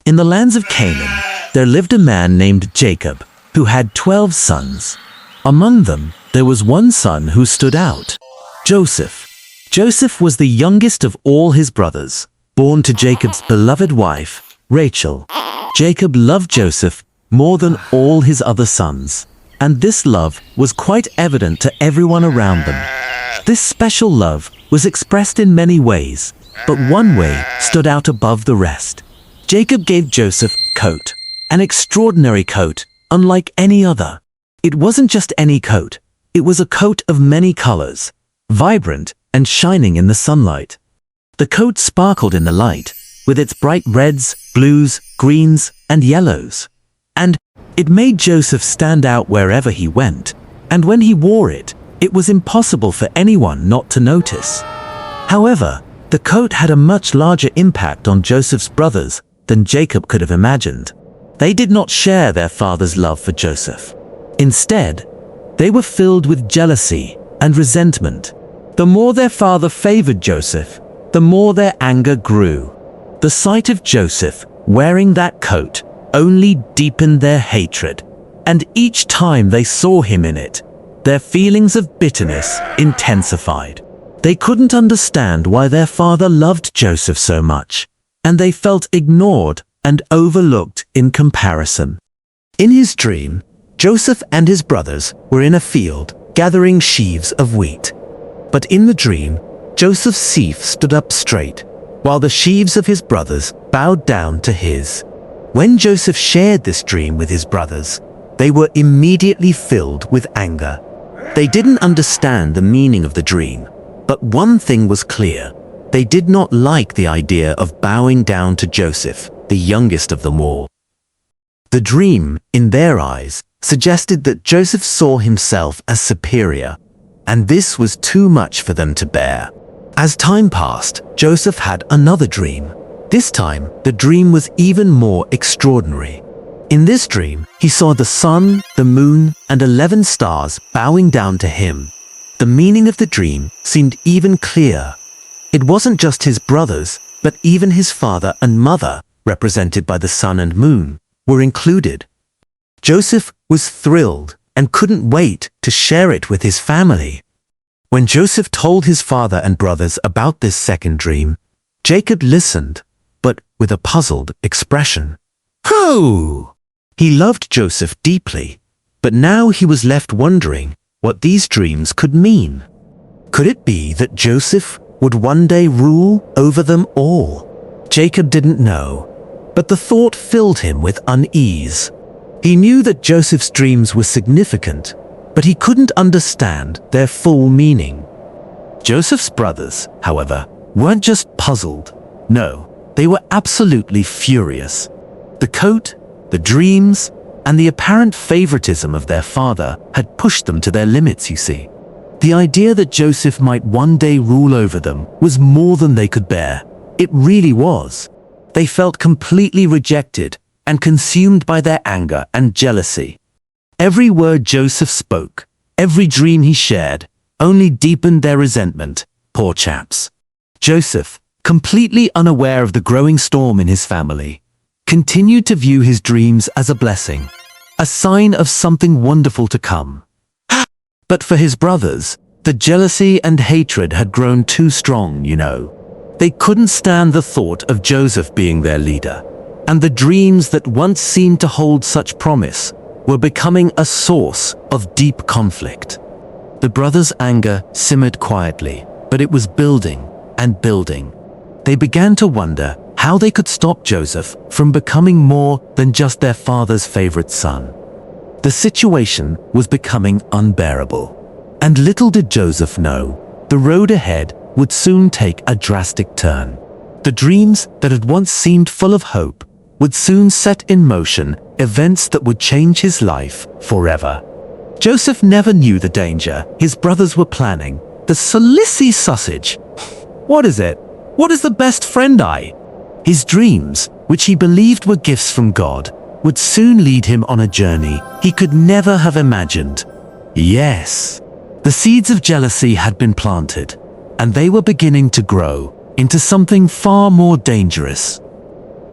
In the lands of Canaan, there lived a man named Jacob, who had 12 sons. Among them, there was one son who stood out, Joseph. Joseph was the youngest of all his brothers, born to Jacob's beloved wife, Rachel. Jacob loved Joseph more than all his other sons, and this love was quite evident to everyone around them. This special love was expressed in many ways, but one way stood out above the rest. Jacob gave Joseph a coat, an extraordinary coat, unlike any other. It wasn't just any coat, it was a coat of many colors, vibrant and shining in the sunlight. The coat sparkled in the light, with its bright reds, blues, greens, and yellows. And it made Joseph stand out wherever he went, and when he wore it, it was impossible for anyone not to notice. However, the coat had a much larger impact on Joseph's brothers than Jacob could have imagined. They did not share their father's love for Joseph. Instead, they were filled with jealousy and resentment. The more their father favored Joseph, the more their anger grew. The sight of Joseph wearing that coat only deepened their hatred, and each time they saw him in it, their feelings of bitterness intensified. They couldn't understand why their father loved Joseph so much, and they felt ignored and overlooked in comparison. In his dream, Joseph and his brothers were in a field gathering sheaves of wheat. But in the dream, Joseph's sheaf stood up straight, while the sheaves of his brothers bowed down to his. When Joseph shared this dream with his brothers, they were immediately filled with anger. They didn't understand the meaning of the dream, but one thing was clear. They did not like the idea of bowing down to Joseph, the youngest of them all. The dream, in their eyes, suggested that Joseph saw himself as superior, and this was too much for them to bear. As time passed, Joseph had another dream. This time, the dream was even more extraordinary. In this dream, he saw the sun, the moon, and 11 stars bowing down to him. The meaning of the dream seemed even clearer. It wasn't just his brothers, but even his father and mother, represented by the sun and moon, were included. Joseph was thrilled and couldn't wait to share it with his family. When Joseph told his father and brothers about this second dream, Jacob listened, but with a puzzled expression. Oh! He loved Joseph deeply, but now he was left wondering what these dreams could mean. Could it be that Joseph would one day rule over them all? Jacob didn't know, but the thought filled him with unease. He knew that Joseph's dreams were significant, but he couldn't understand their full meaning. Joseph's brothers, however, weren't just puzzled. No, they were absolutely furious. The coat, the dreams, and the apparent favoritism of their father had pushed them to their limits, you see. The idea that Joseph might one day rule over them was more than they could bear. It really was. They felt completely rejected and consumed by their anger and jealousy. Every word Joseph spoke, every dream he shared, only deepened their resentment, poor chaps. Joseph, completely unaware of the growing storm in his family, continued to view his dreams as a blessing, a sign of something wonderful to come. But for his brothers, the jealousy and hatred had grown too strong, you know. They couldn't stand the thought of Joseph being their leader, and the dreams that once seemed to hold such promise were becoming a source of deep conflict. The brothers' anger simmered quietly, but it was building and building. They began to wonder how they could stop Joseph from becoming more than just their father's favorite son. The situation was becoming unbearable, and little did Joseph know, the road ahead would soon take a drastic turn. The dreams that had once seemed full of hope would soon set in motion events that would change his life forever. Joseph never knew the danger his brothers were planning. The Salissi sausage. What is it? What is the best friend I? His dreams, which he believed were gifts from God, would soon lead him on a journey he could never have imagined. Yes, the seeds of jealousy had been planted, and they were beginning to grow into something far more dangerous.